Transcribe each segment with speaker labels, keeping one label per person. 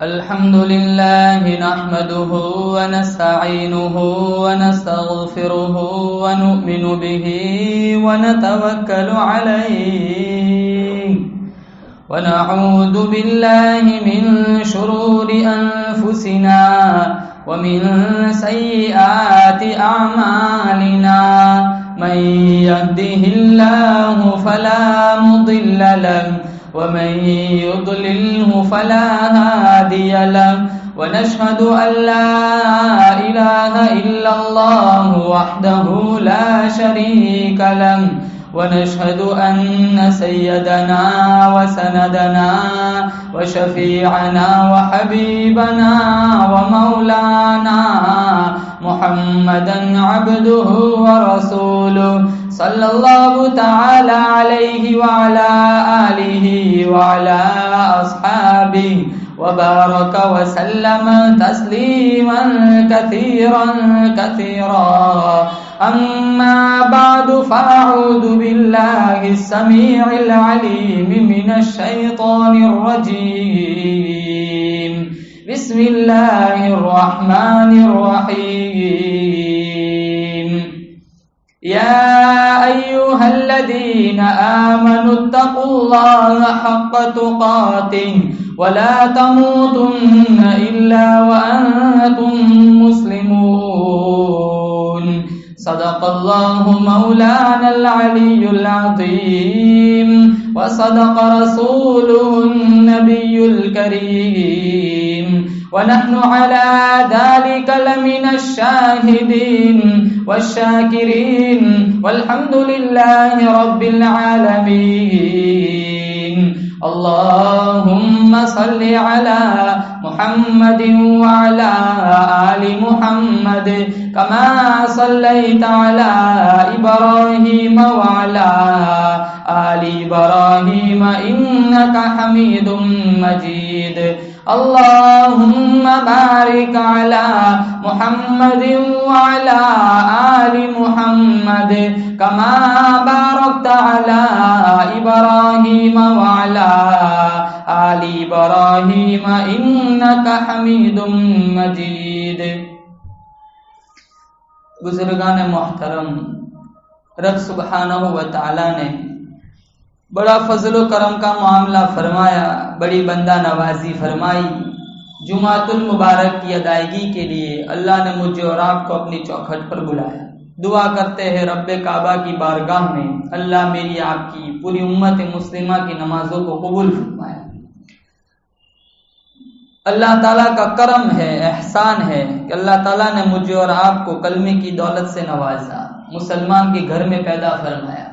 Speaker 1: الحمد لله نحمده ونستعينه ونستغفره ونؤمن به ونتوكل عليه ونعوذ بالله من شرور أنفسنا ومن سيئات أعمالنا من يهده الله فلا مضل له ومن يضلله فلا هادي له ونشهد أن لا إله إلا الله وحده لا شريك له ونشهد أن سيدنا وسندنا وشفيعنا وحبيبنا ومولانا محمدا عبده ورسوله صلى الله تعالى عليه وعلى آله وعلى أصحابه وبارك وسلم تسليما كثيرا أما بعد فأعوذ بالله السميع العليم من الشيطان الرجيم بسم الله الرحمن الرحيم يا أيها الذين آمنوا اتقوا الله حق تقاته ولا تموتن إلا وأنتم مسلمون صدق الله مولانا العلي العظيم وصدق رسوله النبي الكريم ونحن على ذلك لمن الشاهدين والشاكرين والحمد لله رب العالمين اللهم صل على محمد وعلى آل محمد كما صليت على إبراهيم وعلى آل إبراهيم إنك حميد مجيد اللهم بارك على محمد وعلى آل محمد كما باركت على إبراهيم وعلى آل إبراهيم إنك حميد مجيد. بزرگان محترم، رب سبحانہ و تعالی نے بڑا فضل و کرم کا معاملہ فرمایا، بڑی بندہ نوازی فرمائی. جمعۃ المبارک کی ادائیگی کے لیے اللہ نے مجھے اور آپ کو اپنی چوکھٹ پر بلایا. دعا کرتے ہیں رب کعبہ کی بارگاہ میں اللہ میری آپ کی پوری امت مسلمہ کی نمازوں کو قبول فرمائے. اللہ تعالیٰ کا کرم ہے، احسان ہے کہ اللہ تعالیٰ نے مجھے اور آپ کو کلمے کی دولت سے نوازا، مسلمان کے گھر میں پیدا فرمایا.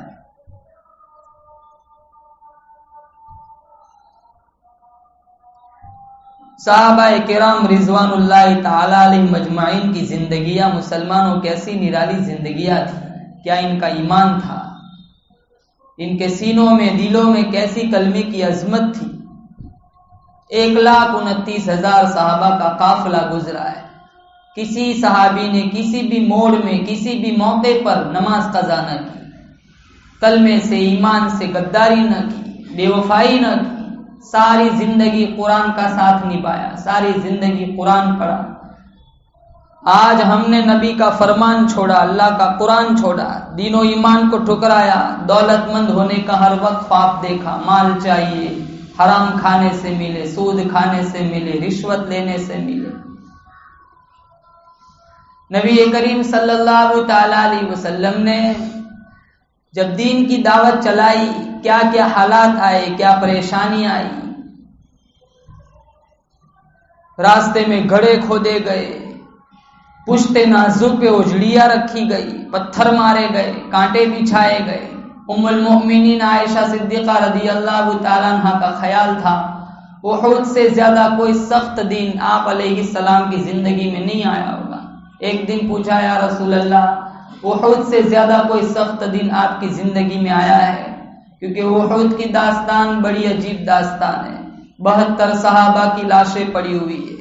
Speaker 1: صحابہ کرام رضوان اللہ تعالی علیہ مجمعین کی زندگیاں مسلمانوں کیسی نرالی زندگیاں تھیں. کیا ان کا ایمان تھا، ان کے سینوں میں دلوں میں کیسی کلمے کی عظمت تھی. 1,29,000 صحابہ کا قافلہ گزرا ہے. کسی صحابی نے کسی بھی موڑ میں کسی بھی موقع پر نماز قضا نہ کی، کلمے سے ایمان سے غداری نہ کی، بے وفائی نہ کی. ساری زندگی قرآن کا ساتھ نبھایا، ساری زندگی قرآن پڑھا. آج ہم نے نبی کا فرمان چھوڑا، اللہ کا قرآن چھوڑا، دین و ایمان کو ٹھکرایا، دولت مند ہونے کا ہر وقت خواب دیکھا، مال چاہیے، حرام کھانے سے ملے، سود کھانے سے ملے، رشوت لینے سے ملے. نبی کریم صلی اللہ تعالی علیہ وسلم نے جب دین کی دعوت چلائی، کیا کیا حالات آئے، کیا پریشانی آئی. راستے میں گڑھے کھودے گئے، پشتے نازک پہ اجڑیاں رکھی گئی، پتھر مارے گئے، کانٹے بچھائے گئے. ام المؤمنین عائشہ صدیقہ رضی اللہ تعالیٰ عنہ کا خیال تھا احد سے زیادہ کوئی سخت دین آپ علیہ السلام کی زندگی میں نہیں آیا ہوگا. ایک دن پوچھا یا رسول اللہ احد سے زیادہ کوئی سخت دن آپ کی زندگی میں آیا ہے؟ کیونکہ احد کی داستان بڑی عجیب داستان ہے. 72 صحابہ کی لاشیں پڑی ہوئی ہے.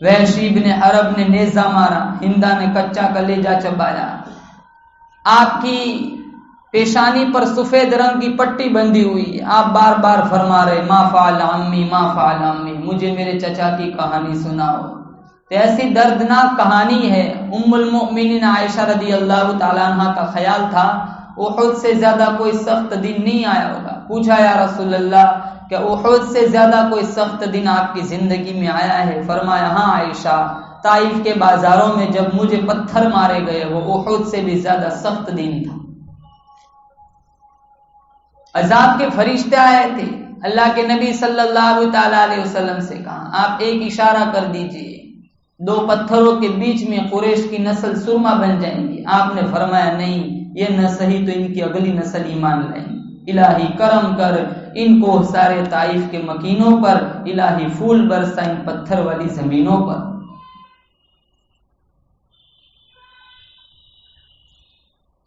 Speaker 1: وحشی بن حرب نے نیزہ مارا، ہندا نے کچا کلیجہ چبایا. آپ کی پیشانی پر سفید رنگ کی پٹی بندھی ہوئی. آپ بار بار فرما رہے ما فعل عمی ما فعل عمی، مجھے میرے چچا کی کہانی سناؤ. تو ایسی دردناک کہانی ہے. ام المؤمنین عائشہ رضی اللہ تعالیٰ عنہ کا خیال تھا احد سے زیادہ کوئی سخت دن نہیں آیا ہوگا. پوچھا یا رسول اللہ کہ احد سے زیادہ کوئی سخت دن آپ کی زندگی میں آیا ہے؟ فرمایا ہاں عائشہ، طائف کے بازاروں میں جب مجھے پتھر مارے گئے وہ احد سے بھی زیادہ سخت دن تھا. عذاب کے فرشتے آئے تھے. اللہ کے نبی صلی اللہ تعالی علیہ وسلم سے کہا آپ ایک اشارہ کر دیجئے، 2 پتھروں کے بیچ میں قریش کی نسل سرما بن جائیں گی. آپ نے فرمایا نہیں، یہ نہ صحیح تو ان کی اگلی نسل ایمان لائیں. الہی کرم کر ان کو سارے طائف کے مکینوں پر، الہی پھول برسا ان پتھر والی زمینوں پر.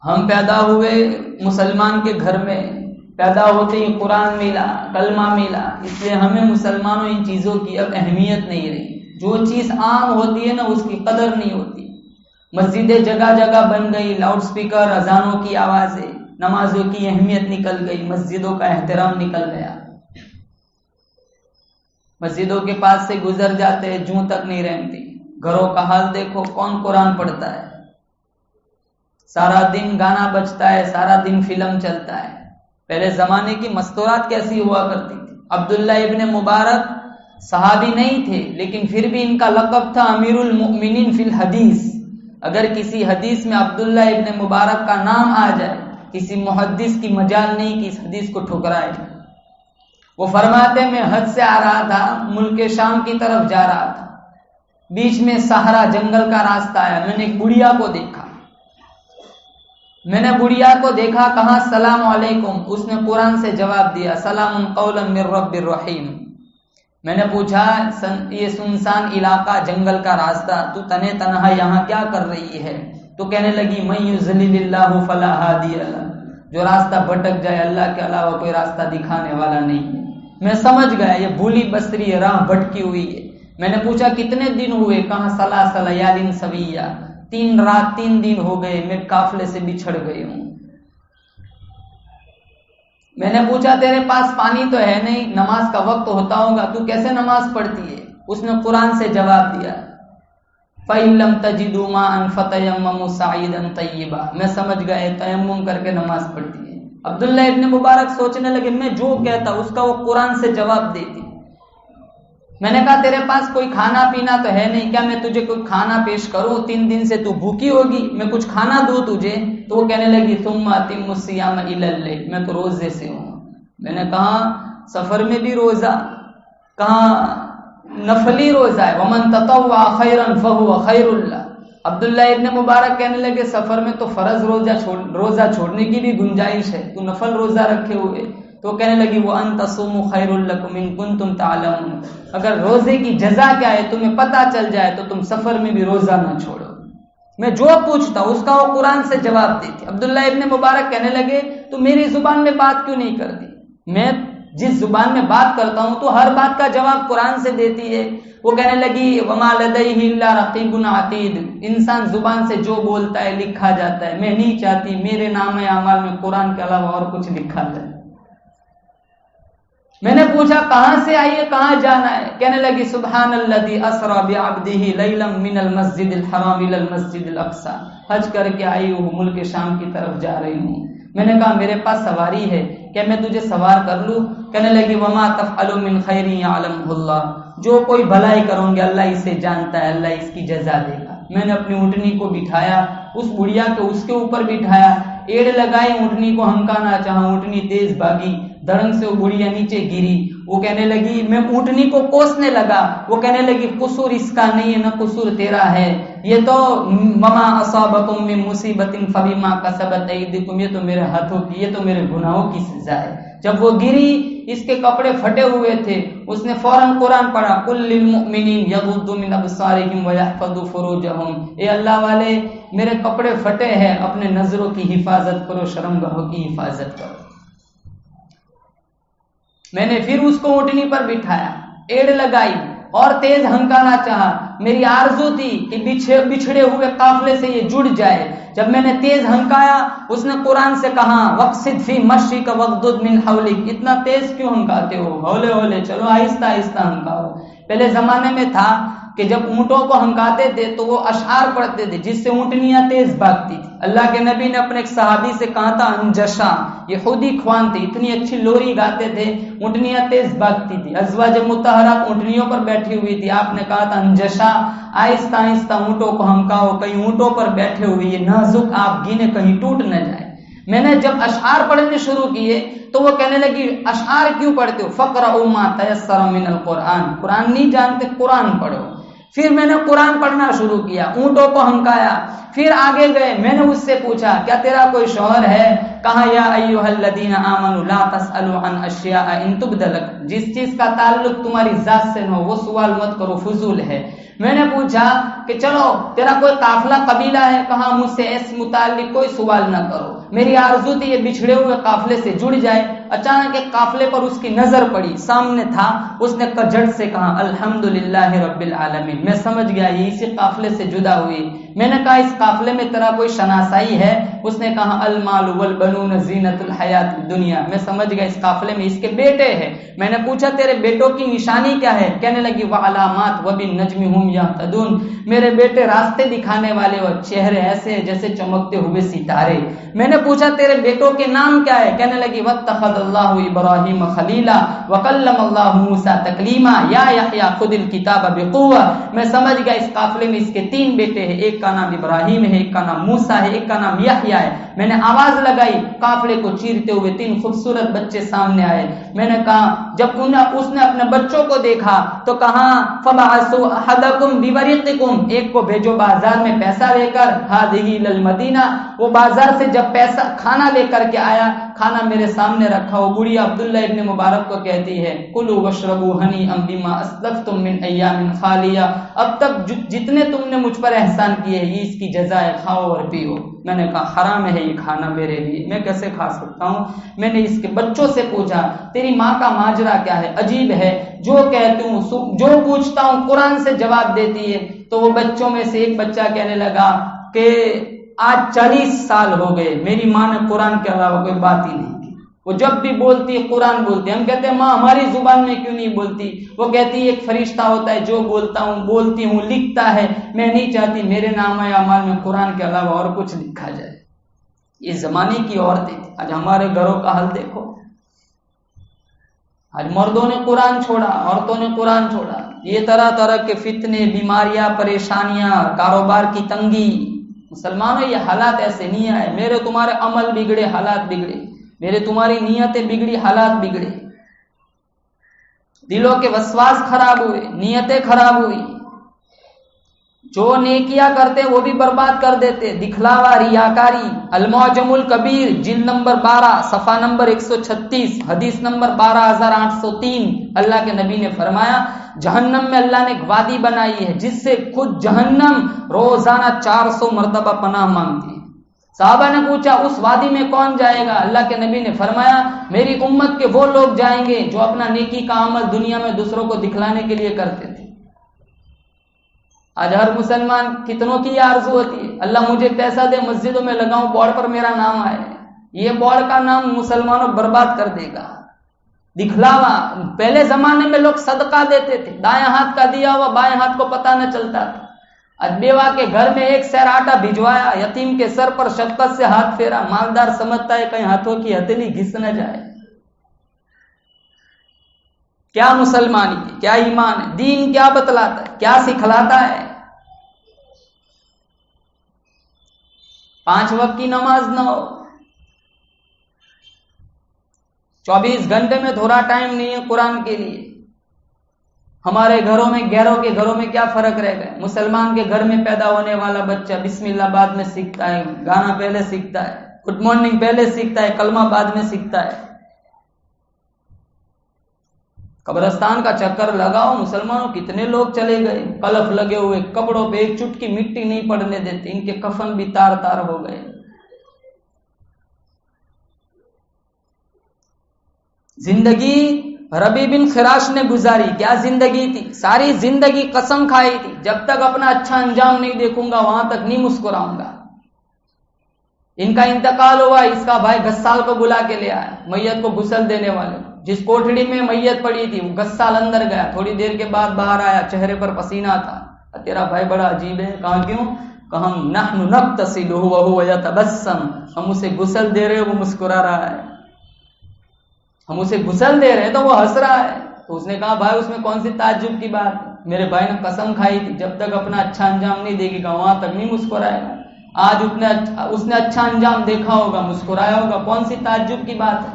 Speaker 1: ہم پیدا ہوئے مسلمان کے گھر میں، پیدا ہوتے ہی قرآن ملا، کلمہ ملا، اس لیے ہمیں مسلمانوں ان چیزوں کی اب اہمیت نہیں رہی. جو چیز عام ہوتی ہے نا اس کی قدر نہیں ہوتی. مسجدیں جگہ جگہ بن گئی، لاؤڈ سپیکر، اذانوں کی آوازیں، نمازوں کی اہمیت نکل گئی، مسجدوں کا احترام نکل گیا. مسجدوں کے پاس سے گزر جاتے ہیں، جوں تک نہیں رہتی. گھروں کا حال دیکھو، کون قرآن پڑھتا ہے؟ سارا دن گانا بجتا ہے، سارا دن فلم چلتا ہے. پہلے زمانے کی مستورات کیسی ہوا کرتی تھی. عبداللہ ابن مبارک صحابی نہیں تھے لیکن پھر بھی ان کا لقب تھا امیر المؤمنین فی الحدیث. اگر کسی حدیث میں عبداللہ ابن مبارک کا نام آ جائے کسی محدث کی مجال نہیں کہ اس حدیث کو ٹھکرائے. وہ فرماتے میں حج سے آ رہا تھا، ملک شام کی طرف جا رہا تھا، بیچ میں صحرا جنگل کا راستہ آیا، میں نے ایک بڑھیا کو دیکھا. میں نے بڑھیا کو دیکھا، کہا السلام علیکم. اس نے قرآن سے جواب دیا سلام قولا من رب الرحیم. میں نے پوچھا یہ سنسان علاقہ، جنگل کا راستہ، تو تنے تنہا یہاں کیا کر رہی ہے؟ تو کہنے لگی من یضلل اللہ فلا ہادی لہ، جو راستہ بھٹک جائے اللہ کے علاوہ کوئی راستہ دکھانے والا نہیں ہے. میں سمجھ گیا یہ بھولی بسری ہے، راہ بھٹکی ہوئی ہے. میں نے پوچھا کتنے دن ہوئے؟ کہاں ثلاث لیال سویہ، 3 رات 3 دن ہو گئے، میں قافلے سے بچھڑ گئی ہوں. میں نے پوچھا تیرے پاس پانی تو ہے نہیں، نماز کا وقت ہوتا ہوگا، تو کیسے نماز پڑھتی ہے؟ اس نے قرآن سے جواب دیا فَإِن لَّمْ تَجِدُوا مَاءً فَتَيَمَّمُوا صَعِيدًا طَيِّبًا. میں سمجھ گئے تیمم کر کے نماز پڑھتی ہے. عبداللہ ابن مبارک سوچنے لگے میں جو کہتا اس کا وہ قرآن سے جواب دیتی. میں نے کہا تیرے پاس کوئی کھانا پینا تو ہے نہیں کیا میں تجھے کوئی کھانا پیش کروں؟ 3 دن سے تو بھوکی ہوگی، میں کچھ کھانا دوں تجھے؟ تو وہ کہنے لگی ثم اتم الصیام الی اللیل، میں تو روزے سے ہوں. میں نے کہا سفر میں بھی روزہ؟ کہاں نفلی روزہ ہے، ومن تطوع خیرا فهو خیر اللہ. عبداللہ ابن مبارک کہنے لگے سفر میں تو فرض روزہ چھوڑنے کی بھی گنجائش ہے، تو نفل روزہ رکھے ہوئے. تو کہنے لگی وَأَن تَصُومُوا خَيْرٌ لَكُمْ إِن كُنتُمْ تَعْلَمُونَ، اگر روزے کی جزا کیا ہے تمہیں پتہ چل جائے تو تم سفر میں بھی روزہ نہ چھوڑو. میں جو پوچھتا اس کا وہ قرآن سے جواب دیتی. عبداللہ ابن مبارک کہنے لگے تو میری زبان میں بات کیوں نہیں کرتی؟ میں جس زبان میں بات کرتا ہوں تو ہر بات کا جواب قرآن سے دیتی ہے. وہ کہنے لگی وَمَا لَدَيْهِ إِلَّا رَقِيبٌ عَتِيدٌ، انسان زبان سے جو بولتا ہے لکھا جاتا ہے، میں نہیں چاہتی میرے نام اعمال میں قرآن کے علاوہ اور کچھ لکھا جائے. میں نے پوچھا کہاں سے آئی ہے، کہاں جانا ہے؟ کہنے لگی سبحان الذی اسری بعبدہ لیلا من المسجد الحرام الی المسجد الاقصی، حج کر کے آئی ہوں، ملک شام کی طرف جا رہی ہوں. میں نے کہا میرے پاس سواری ہے، کیا میں تجھے سوار کر لوں؟ کہنے لگی وما تفعلوا من خیر یعلمہ اللہ، جو کوئی بھلائی کروں گے اللہ اسے جانتا ہے، اللہ اس کی جزا دے گا. میں نے اپنی اونٹنی کو بٹھایا، اس بڑھیا کو اس کے اوپر بٹھایا، ایڑ لگائی، اونٹنی کو ہمکانا چاہا، اونٹنی تیز بھاگی، دھڑنگ سے وہ بڑھیا نیچے گری. وہ کہنے لگی میں اونٹنی کو کوسنے لگا. وہ کہنے لگی قصور اس کا نہیں ہے، نہ قصور تیرا ہے، یہ تو وما اصابکم من مصیبت فبما کسبت ایدیکم، یہ تو میرے ہاتھوں کی، یہ تو میرے گناہوں کی سزا ہے. جب وہ گری اس کے کپڑے پھٹے ہوئے تھے، اس نے فوراً قرآن پڑھا قل للمؤمنین یغضوا من ابصارہم ویحفظوا فروجہم، اے اللہ والے میرے کپڑے پھٹے ہیں، اپنے نظروں کی حفاظت کرو، شرمگاہوں کی حفاظت کرو. میں نے پھر اس کو اونٹنی پر بٹھایا، ایڑ لگائی، اور تیز ہنکانا چاہا. میری آرزو تھی کہ بچھڑے ہوئے قافلے سے یہ جڑ جائے. جب میں نے تیز ہنکایا اس نے قرآن سے کہا وقصد فی مشیک وغضض من حولک. اتنا تیز کیوں ہنکاتے ہو؟ ہولے ہولے چلو، آہستہ آہستہ ہنکاؤ. پہلے زمانے میں تھا کہ جب اونٹوں کو ہنکاتے تھے تو وہ اشعار پڑھتے تھے جس سے اونٹنیاں تیز بھاگتی تھی. اللہ کے نبی نے اپنے ایک صحابی سے کہا تھا انجشا، یہ خود ہی خوان تھے، اتنی اچھی لوری گاتے تھے، اونٹنیاں تیز بھاگتی تھی. ازواج مطہرات اونٹنیوں پر بیٹھی ہوئی تھی. آپ نے کہا تھا انجشا، آہستہ آہستہ اونٹوں کو ہنکاؤ، کہیں اونٹوں پر بیٹھے ہوئے یہ نازک آپ گینے کہیں ٹوٹ نہ جائے. میں نے جب اشعار پڑھنے شروع کیے تو وہ کہنے لگی اشعار کیوں پڑھتے ہو؟ فقرؤوا ما تیسر من القرآن، قرآن نہیں جانتے قرآن پڑھو. پھر میں نے قرآن پڑھنا شروع کیا، اونٹوں کو ہنکایا. پھر آگے گئے، میں نے اس سے پوچھا کیا تیرا کوئی شوہر ہے؟ کہا یا ایھا الذین آمنوا لا تسألوا عن اشیاء ان تبد لکم، جس چیز کا تعلق تمہاری ذات سے نہ ہو وہ سوال مت کرو، فضول ہے. میں نے پوچھا کہ چلو تیرا کوئی قافلہ قبیلہ ہے؟ کہا مجھ سے اس متعلق کوئی سوال نہ کرو. میری آرزو تھی یہ بچھڑے ہوئے قافلے سے جڑ جائے. اچانک ایک قافلے پر اس کی نظر پڑی، سامنے تھا. اس نے جھٹ سے کہا الحمدللہ رب العالمین. میں سمجھ گیا یہ اسی قافلے سے جدا ہوئی. میں نے کہا اس قافلے میں تیرا کوئی شناسائی ہے؟ اس نے کہا المال والبنون زینت الحیات الدنیا. میں سمجھ گیا اس قافلے میں اس کے بیٹے ہیں. میں نے پوچھا تیرے بیٹوں کی نشانی کیا ہے؟ کہنے لگی وعلامات وبالنجم هم یہتدون، میرے بیٹے راستے دکھانے والے اور چہرے ایسے ہیں جیسے چمکتے ہوئے ستارے. میں نے پوچھا تیرے بیٹوں کے نام کیا ہے؟ کہنے لگی واتخذ اللہ ابراہیم خلیلا وکلم اللہ موسیٰ تکلیما یا یحییٰ خذ الکتاب بقوہ. میں سمجھ گیا اس قافلے میں اس کے 3 بیٹے ہیں، ایک کا نام ابراہیم ہے، ایک کا نام موسیٰ ہے، ایک کا نام یحییٰ ہے. میں نے آواز لگائی، قافلے کو چیرتے ہوئے 3 خوبصورت بچے سامنے آئے. میں نے کہا جب اس نے اپنے بچوں کو دیکھا تو کہا فبعثوا احدکم بورقکم، ایک کو بھیجو بازار میں پیسہ لے کر، ہذہ الی المدینہ. وہ بازار سے جب پیسہ کھانا لے کر کے آیا، کھانا میرے سامنے رکھا. وہ بڑھیا عبداللہ ابن مبارک کو کہتی ہے کلوا واشربوا ہنیئا بما اسلفتم من ایام خالیہ، اب تک جتنے تم نے مجھ پر احسان کیے یہ اس کی جزا ہے، کھاؤ اور پیو. میں نے کہا حرام ہے یہ کھانا میرے لیے، میں کیسے کھا سکتا ہوں؟ میں نے اس کے بچوں سے پوچھا تیری ماں کا ماجرا کیا ہے؟ عجیب ہے، جو کہتی ہوں جو پوچھتا ہوں قرآن سے جواب دیتی ہے. تو وہ بچوں میں سے ایک بچہ کہنے لگا کہ آج 40 سال ہو گئے میری ماں نے قرآن کے علاوہ کوئی بات ہی نہیں کی. وہ جب بھی بولتی ہے قرآن بولتی ہے. ہم کہتے ہیں ماں ہماری زبان میں کیوں نہیں بولتی؟ وہ کہتی ہے ایک فرشتہ ہوتا ہے جو بولتی ہوں لکھتا ہے، میں نہیں چاہتی میرے نام اعمال میں قرآن کے علاوہ اور کچھ لکھا جائے. یہ زمانے کی عورتیں تھیں. آج ہمارے گھروں کا حال دیکھو. آج مردوں نے قرآن چھوڑا، عورتوں نے قرآن چھوڑا. یہ طرح طرح کے فتنے، بیماریاں، پریشانیاں، کاروبار کی تنگی. مسلمانوں یہ حالات ایسے نہیں آئے. میرے تمہارے عمل بگڑے، حالات بگڑے. میرے تمہاری نیتیں بگڑی، حالات بگڑے. دلوں کے وسواس خراب ہوئے، نیتیں خراب ہوئی. جو نیکیاں کرتے وہ بھی برباد کر دیتے. دکھلاوا، ریاکاری. المعجم الکبیر جلد نمبر 12 صفحہ نمبر 136 حدیث نمبر 12803. اللہ کے نبی نے فرمایا جہنم میں اللہ نے ایک وادی بنائی ہے جس سے خود جہنم روزانہ 400 مرتبہ پناہ مانگتی ہے. صحابہ نے پوچھا اس وادی میں کون جائے گا؟ اللہ کے نبی نے فرمایا میری امت کے وہ لوگ جائیں گے جو اپنا نیکی کا عمل دنیا میں دوسروں کو دکھلانے کے لیے کرتے تھے. آج ہر مسلمان کتنوں کی آرزو ہوتی ہے اللہ مجھے پیسہ دے، مسجدوں میں لگاؤں، بورڈ پر میرا نام آئے. یہ بورڈ کا نام مسلمانوں برباد کر دے گا. دکھلاوا. پہلے زمانے میں لوگ صدقہ دیتے تھے، دائیں ہاتھ کا دیا ہوا بائیں ہاتھ کو پتہ نہ چلتا تھا. آج بیوہ کے گھر میں 1 سیر آٹا بھجوایا، یتیم کے سر پر شفقت سے ہاتھ پھیرا. مالدار سمجھتا ہے کہیں ہاتھوں کی ہتھیلی گھس نہ جائے. کیا مسلمانی ہے، کیا ایمان ہے، دین کیا بتلاتا ہے، کیا سکھلاتا ہے؟ 5 وقت کی نماز نہ ہو، 24 گھنٹے میں تھوڑا ٹائم نہیں ہے قرآن کے لیے. ہمارے گھروں میں غیروں کے گھروں میں کیا فرق رہ گیا؟ مسلمان کے گھر میں پیدا ہونے والا بچہ بسم اللہ بعد میں سیکھتا ہے، گانا پہلے سیکھتا ہے، گڈ مارننگ پہلے سیکھتا ہے، کلمہ بعد میں سیکھتا ہے. قبرستان کا چکر لگاؤ، مسلمانوں کتنے لوگ چلے گئے کلف لگے ہوئے، کپڑوں پہ ایک چٹکی مٹی نہیں پڑنے دیتے، ان کے کفن بھی تار تار ہو گئے. زندگی ربی بن خراش نے گزاری. کیا زندگی تھی, ساری زندگی قسم کھائی تھی جب تک اپنا اچھا انجام نہیں دیکھوں گا وہاں تک نہیں مسکراؤں گا. ان کا انتقال ہوا, اس کا بھائی غسال کو بلا کے لے آیا, میت کو غسل دینے والے. جس کوٹھڑی میں میت پڑی تھی وہ غسال اندر گیا, تھوڑی دیر کے بعد باہر آیا, چہرے پر پسینہ تھا. تیرا بھائی بڑا عجیب ہے. کہاں کیوں؟ کہا نحن نغتسل وهو يتبسم, ہم اسے غسل دے رہے وہ مسکرا رہا ہے. ہم اسے غسل دے رہے ہیں تو وہ ہنس رہا ہے. تو اس نے کہا بھائی اس میں کون سی تعجب کی بات ہے, میرے بھائی نے قسم کھائی تھی جب تک اپنا اچھا انجام نہیں دے گا وہاں تک نہیں مسکرائے گا. آج اس نے اچھا انجام دیکھا ہوگا, مسکرایا ہوگا, کون سی تعجب کی بات ہے.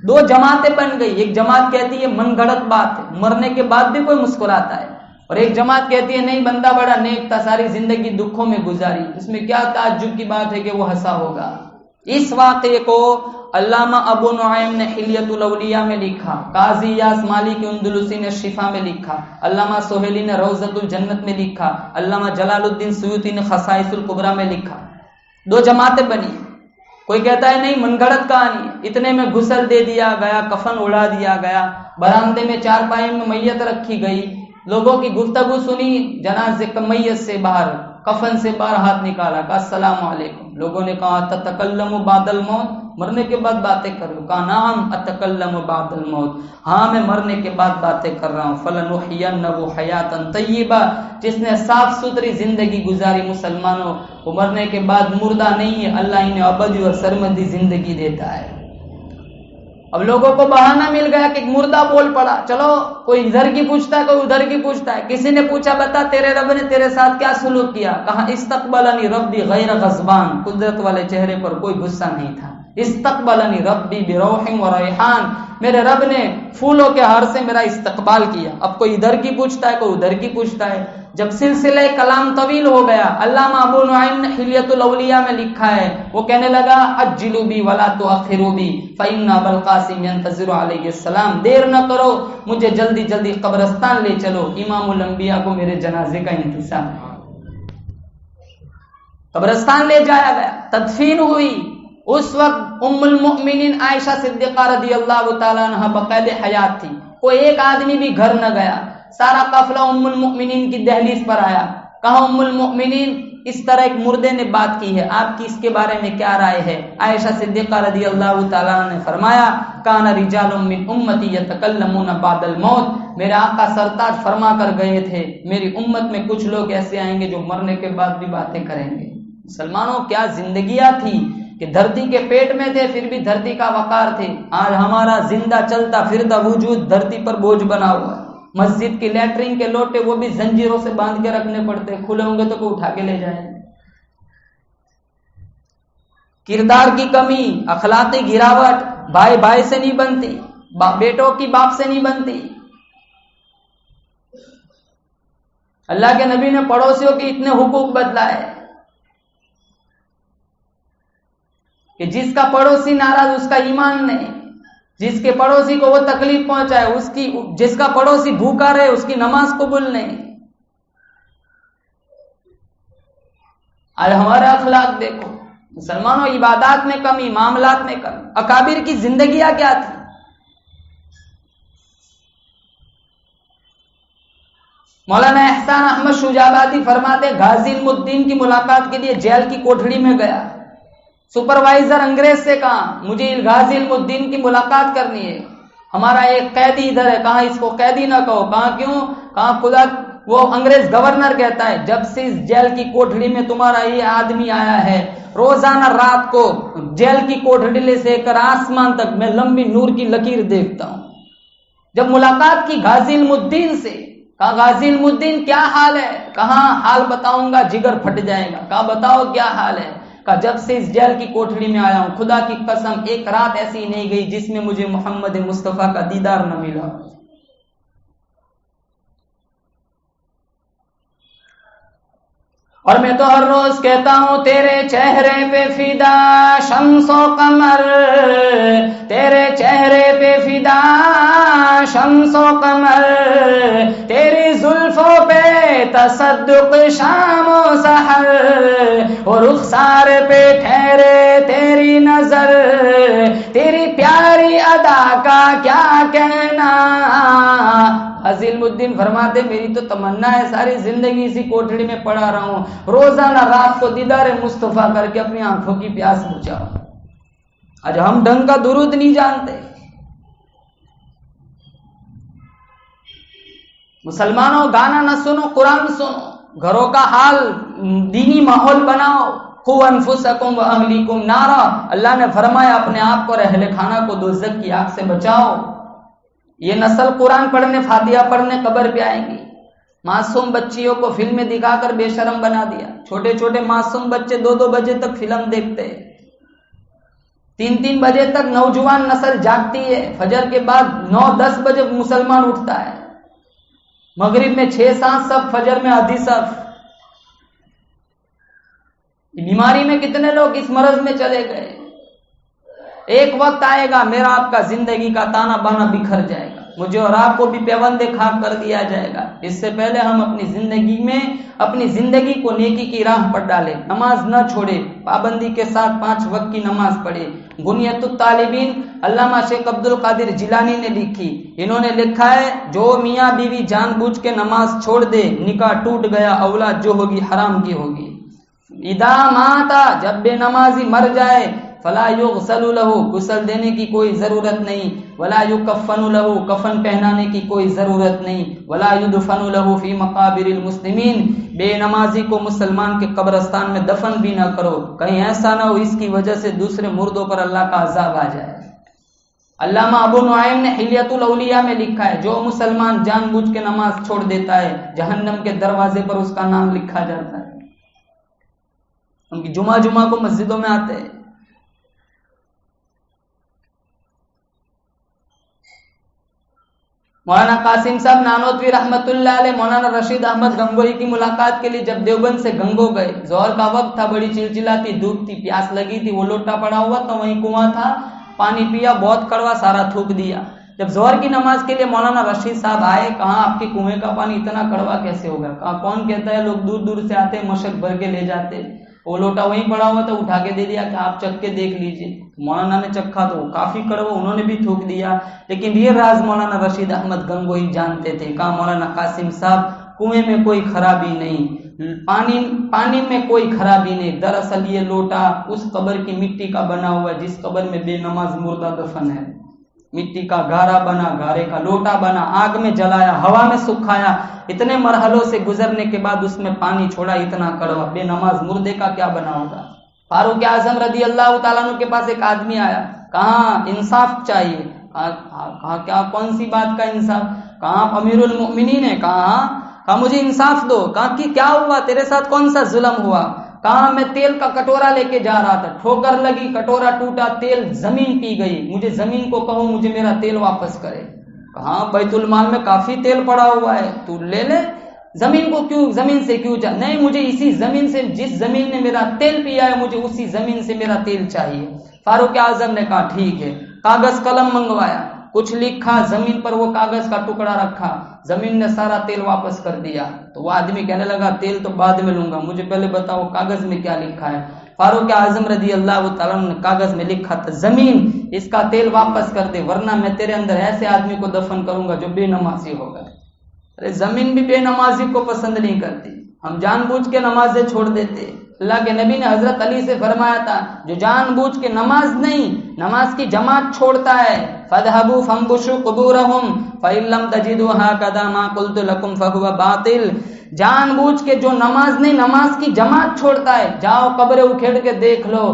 Speaker 1: دو جماعتیں بن گئی. ایک جماعت کہتی ہے من گھڑت بات ہے, مرنے کے بعد بھی کوئی مسکراتا ہے, اور ایک جماعت کہتی ہے نہیں بندہ بڑا نیک تھا, ساری زندگی دکھوں میں گزاری, اس میں کیا تعجب کی بات ہے کہ وہ ہنسا ہوگا. اس واقعے کو علامہ ابو نعیم نے حلیۃ الاولیاء میں لکھا, قاضی یاس مالک اندلسی نے شفا میں لکھا, علامہ سہیلی نے روضۃ الجنت میں لکھا, علامہ جلال الدین سیوطی نے خصائص الکبریٰ میں لکھا. دو جماعتیں بنی. کوئی کہتا ہے نہیں من گھڑت کہانی, اتنے میں غسل دے دیا گیا, کفن اڑا دیا گیا, برآمدے میں چارپائی میں میت رکھی گئی, لوگوں کی گفتگو سنی, جنازے میت سے باہر کفن سے باہر ہاتھ نکالا, کہا السلام علیکم. لوگوں نے کہا تتکلم بعد الموت, مرنے کے بعد باتیں کر رہے ہو؟ کہا نعم اتکلم بعد الموت, ہاں میں مرنے کے بعد باتیں کر رہا ہوں. فلنحینہ حیاتا طیبہ, جس نے صاف ستھری زندگی گزاری مسلمانوں, وہ مرنے کے بعد مردہ نہیں ہے, اللہ انہیں ابدی اور سرمدی زندگی دیتا ہے. اب لوگوں کو بہانہ مل گیا کہ مردہ بول پڑا, چلو کوئی ادھر کی پوچھتا ہے کوئی ادھر کی پوچھتا ہے. کسی نے پوچھا بتا تیرے رب نے تیرے ساتھ کیا سلوک کیا؟ کہا استقبلنی ربی غیر غضبان, قدرت والے چہرے پر کوئی غصہ نہیں تھا. استقبلنی ربی بروح و ریحان, میرے رب نے پھولوں کے ہار سے میرا استقبال کیا. اب کوئی ادھر کی پوچھتا ہے کوئی ادھر کی پوچھتا ہے. جب سلسلہ کلام طویل ہو گیا, علامہ ابو نعیم نے حلیۃ الاولیاء میں لکھا ہے, وہ کہنے لگا عجلوا بی ولا تؤخروا بی فإن ابا القاسم ينتظر علیہ السلام, دیر نہ کرو مجھے جلدی جلدی قبرستان لے چلو, امام الانبیاء کو میرے جنازے کا انتظار ہے. قبرستان لے جایا گیا, تدفین ہوئی. اس وقت ام المؤمنین عائشہ صدیقہ رضی اللہ تعالیٰ عنہ بقید حیات تھی. کوئی ایک آدمی بھی گھر نہ گیا, سارا قافلہ ام المؤمنین کی دہلیز پر آیا. کہا ام المؤمنین اس طرح ایک مردے نے بات کی ہے, آپ کی اس کے بارے میں کیا رائے ہے؟ عائشہ صدیقہ رضی اللہ تعالیٰ عنہ نے فرمایا کان رجال من امتی یتکلمون بعد الموت, میرے آقا سرتاج فرما کر گئے تھے میری امت میں کچھ لوگ ایسے آئیں گے جو مرنے کے بعد بھی باتیں کریں گے. مسلمانوں کیا زندگیاں تھی کہ دھرتی کے پیٹ میں تھے پھر بھی دھرتی کا وقار تھے. آج ہمارا زندہ چلتا پھرتا وجود دھرتی پر بوجھ بنا ہوا ہے. مسجد کی لیٹرین کے لوٹے وہ بھی زنجیروں سے باندھ کے رکھنے پڑتے, کھلے ہوں گے تو کوئی اٹھا کے لے جائے. کردار کی کمی, اخلاقی گراوٹ, بھائی بھائی سے نہیں بنتی, بیٹوں کی باپ سے نہیں بنتی. اللہ کے نبی نے پڑوسیوں کے اتنے حقوق بتلائے کہ جس کا پڑوسی ناراض اس کا ایمان نہیں, جس کے پڑوسی کو وہ تکلیف پہنچائے اس کی, جس کا پڑوسی بھوکا رہے اس کی نماز قبول نہیں. آج ہمارا اخلاق دیکھو مسلمانوں, عبادات میں کمی, معاملات میں کمی. اکابر کی زندگیاں کیا تھی؟ مولانا احسان احمد شجابادی فرماتے غازی علم الدین کی ملاقات کے لیے جیل کی کوٹھڑی میں گیا. سپروائزر انگریز سے کہا مجھے غازی علم الدین کی ملاقات کرنی ہے, ہمارا ایک قیدی ادھر ہے. کہا اس کو قیدی نہ کہو. کہا کیوں؟ کہا خدا, وہ انگریز گورنر کہتا ہے جب سے اس جیل کی کوٹھڑی میں تمہارا یہ آدمی آیا ہے روزانہ رات کو جیل کی کوٹھڑی سے کر آسمان تک میں لمبی نور کی لکیر دیکھتا ہوں. جب ملاقات کی غازی علم الدین سے, کہا غازی علم الدین کیا حال ہے؟ کہا حال بتاؤں گا جگر پھٹ جائے گا. کہا بتاؤ کیا حال ہے؟ کہا جب سے اس جیل کی کوٹھڑی میں آیا ہوں خدا کی قسم ایک رات ایسی نہیں گئی جس میں مجھے محمد مصطفیٰ کا دیدار نہ ملا. اور میں تو ہر روز کہتا ہوں تیرے چہرے پہ فدا شمس و قمر, تیرے چہرے پہ فدا شمس و قمر, تیری زلفوں پہ تصدق شام و سحر, اور رخسار پہ ٹھہرے تیری نظر, تیری پیاری ادا خدا کا کیا کہنا. غازی علم الدین فرماتے میری تو تمنا ہے ساری زندگی اسی کوٹڑی میں پڑا رہا ہوں, روزانہ رات کو دیدار مصطفیٰ کر کے اپنی آنکھوں کی پیاس بجھاؤں. آج ہم ڈھنگ کا درود نہیں جانتے. مسلمانوں گانا نہ سنو, قرآن سنو, گھروں کا حال دینی ماحول بناؤ. قوا انفسکم واہلیکم نارا, اللہ نے فرمایا اپنے آپ کو اور اہل خانہ کو دوزخ کی آگ سے بچاؤ. یہ نسل قرآن پڑھنے فاتحہ پڑھنے قبر پہ آئیں گی. معصوم بچیوں کو فلمیں دکھا کر بے شرم بنا دیا. چھوٹے چھوٹے معصوم بچے 2-2 بجے تک فلم دیکھتے, 3-3 بجے تک نوجوان نسل جاگتی ہے. فجر کے بعد 9-10 بجے مسلمان اٹھتا ہے, مغرب میں 6-7 صف, فجر میں آدھی صف. بیماری میں کتنے لوگ اس مرض میں چلے گئے. ایک وقت آئے گا میرا آپ کا زندگی کا تانا بانا بکھر جائے گا, مجھے اور آپ کو بھی پیوند خاک کر دیا جائے گا. اس سے پہلے ہم اپنی زندگی کو نیکی کی راہ پر ڈالیں, نماز نہ چھوڑے, پابندی کے ساتھ 5 وقت کی نماز پڑھے. بنیت الطالبین علامہ شیخ عبد القادر جیلانی نے لکھی, انہوں نے لکھا ہے جو میاں بیوی جان بوجھ کے نماز چھوڑ دے نکاح ٹوٹ گیا, اولاد جو ہوگی حرام کی ہوگی. اذا ماتا, جب بے نمازی مر جائے, فلا یغسل لہ, غسل دینے کی کوئی ضرورت نہیں, ولا یکفن لہ, کفن پہنانے کی کوئی ضرورت نہیں, ولا یدفن لہ فی مقابر المسلمین, بے نمازی کو مسلمان کے قبرستان میں دفن بھی نہ کرو, کہیں ایسا نہ ہو اس کی وجہ سے دوسرے مردوں پر اللہ کا عذاب آ جائے. علامہ ابو نعیم نے حلیۃ الاولیاء میں لکھا ہے جو مسلمان جان بوجھ کے نماز چھوڑ دیتا ہے جہنم کے دروازے پر اس کا نام لکھا جاتا ہے. ان کی جمعہ کو مسجدوں میں آتے ہیں. مولانا قاسم صاحب نانوتوی رحمت اللہ علیہ مولانا رشید احمد گنگوہی کی ملاقات کے لیے جب دیوبند سے گنگو گئے, ظہر کا وقت تھا, بڑی چلچلاتی دھوپ تھی, پیاس لگی تھی, وہ لوٹا پڑا ہوا تھا, وہیں کنواں تھا, پانی پیا, بہت کڑوا, سارا تھوک دیا. جب ظہر کی نماز کے لیے مولانا رشید صاحب آئے, کہاں آپ کے کنویں کا پانی اتنا کڑوا کیسے ہوگا, کہاں کون کہتا ہے, لوگ دور دور سے آتے مشک بھر کے لے جاتے. وہ لوٹا وہیں پڑا ہوا تھا, اٹھا کے دے دیا کہ آپ چکھ کے دیکھ لیجئے. مولانا نے چکھا تو وہ کافی کڑوا, انہوں نے بھی تھوک دیا. لیکن یہ راز مولانا رشید احمد گنگوہی جانتے تھے. کہا مولانا قاسم صاحب کنویں میں کوئی خرابی نہیں, پانی میں کوئی خرابی نہیں, دراصل یہ لوٹا اس قبر کی مٹی کا بنا ہوا ہے جس قبر میں بے نماز مردہ دفن ہے. مٹی کا گارا بنا, گارے کا لوٹا بنا, آگ میں جلایا, ہوا میں سکھایا, اتنے مرحلوں سے گزرنے کے بعد اس میں پانی چھوڑا, اتنا کڑوا, بے نماز مردے کا کیا بنا ہوگا. فاروق اعظم رضی اللہ تعالیٰ عنہ کے پاس ایک آدمی آیا, کہا انصاف چاہیے. کہا کیا, کون سی بات کا انصاف. کہا آپ امیر المؤمنین ہیں. کہا مجھے انصاف دو. کہا کہ کیا ہوا, تیرے ساتھ کون سا ظلم ہوا. کہا میں تیل کا کٹورا لے کے جا رہا تھا, ٹھوکر لگی, کٹورا ٹوٹا, تیل زمین پی گئی, مجھے زمین کو کہو مجھے میرا تیل واپس کرے. کہا بیت المال میں کافی تیل پڑا ہوا ہے, تو لے لے, زمین کو کیوں, زمین سے کیوں جا. نہیں, مجھے اسی زمین سے, جس زمین نے میرا تیل پیا ہے مجھے اسی زمین سے میرا تیل چاہیے. فاروق اعظم نے کہا ٹھیک ہے. کاغذ قلم منگوایا, کچھ لکھا, زمین پر وہ کاغذ کا ٹکڑا رکھا, زمین نے سارا تیل واپس کر دیا. تو وہ آدمی کہنے لگا تیل تو بعد میں لوں گا, مجھے پہلے بتاؤ کاغذ میں کیا لکھا ہے. فاروق اعظم رضی اللہ تعالیٰ نے کاغذ میں لکھا تھا زمین اس کا تیل واپس کر دے ورنہ میں تیرے اندر ایسے آدمی کو دفن کروں گا جو بے نمازی ہوگا. ارے زمین بھی بے نمازی کو پسند نہیں کرتی, ہم جان بوجھ کے نمازیں چھوڑ دیتے. اللہ کے نبی نے حضرت علی سے فرمایا تھا جو جان بوجھ کے نماز نہیں, نماز کی جماعت چھوڑتا ہے, فَاذْهَبُوا فَانْبُشُوا قُبُورَهُمْ فَإِن لَّمْ تَجِدُوا هَكَذَا مَا قُلْتُ لَكُمْ فَهُوَ بَاطِلٌ. جان بوجھ کے جو نماز نہیں, نماز کی جماعت چھوڑتا ہے, جاؤ قبریں اکھیڑ کے دیکھ لو,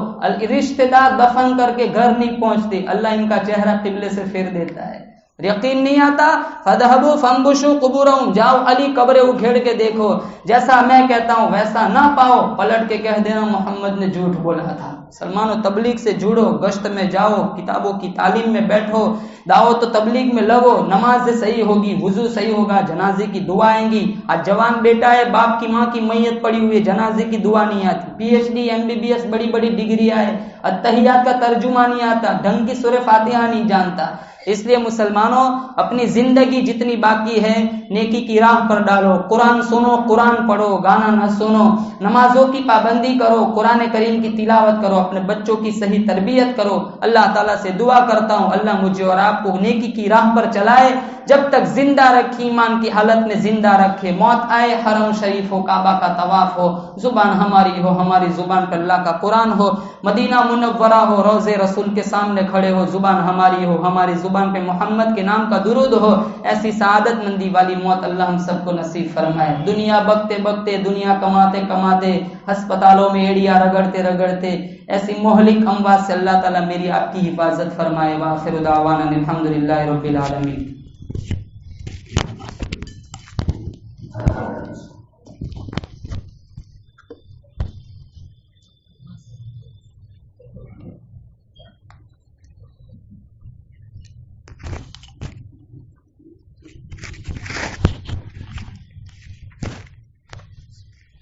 Speaker 1: رشتہ دار دفن کر کے گھر نہیں پہنچتے, اللہ ان کا چہرہ قبلے سے پھیر دیتا ہے. یقین نہیں آتا, فَاذْهَبُوا فَانْبُشُوا قُبُورَهُمْ, جاؤ علی قبریں اکھیڑ کے دیکھو, جیسا میں کہتا ہوں ویسا نہ پاؤ, پلٹ کے کہہ دینا محمد نے جھوٹ بولا تھا. سلمان و تبلیغ سے جڑو, گشت میں جاؤ, کتابوں کی تعلیم میں بیٹھو, دعوت و تبلیغ میں لگو, نماز صحیح ہوگی, وضو صحیح ہوگا, جنازے کی دعا آئیں گی. آج جوان بیٹا ہے, باپ کی ماں کی میت پڑی ہوئی ہے, جنازے کی دعا نہیں آتی, PhD MBBS بڑی بڑی ڈگری ہے, اتحیات کا ترجمہ نہیں آتا, ڈھنگ کی سورہ فاتحہ نہیں جانتا, اس لیے مسلمانوں اپنی زندگی جتنی باقی ہے نیکی کی راہ پر ڈالو، قرآن سنو، قرآن پڑھو، گانا نہ سنو، نمازوں کی پابندی کرو، قرآن کریم کی تلاوت کرو، اپنے بچوں کی صحیح تربیت کرو۔ اللہ تعالیٰ سے دعا کرتا ہوں اللہ مجھے اور آپ کو نیکی کی راہ پر چلائے، جب تک زندہ رکھے، ایمان کی حالت میں زندہ رکھے، موت آئے حرم شریف ہو، کعبہ کا طواف ہو، زبان ہماری ہو، ہماری زبان پر اللہ کا قرآن ہو، مدینہ منورہ ہو، روضے رسول کے سامنے کھڑے ہو، زبان ہماری ہو، ہماری زبان پہ محمد کے نام کا درود ہو۔ ایسی سعادت مندی والی موت اللہ ہم سب کو نصیب فرمائے۔ دنیا بکتے بکتے، دنیا کماتے کماتے، ہسپتالوں میں ایڑیاں رگڑتے رگڑتے، ایسی مہلک اموات سے اللہ تعالیٰ میری آپ کی حفاظت فرمائے۔ وآخر دعوانا الحمدللہ رب العالمین۔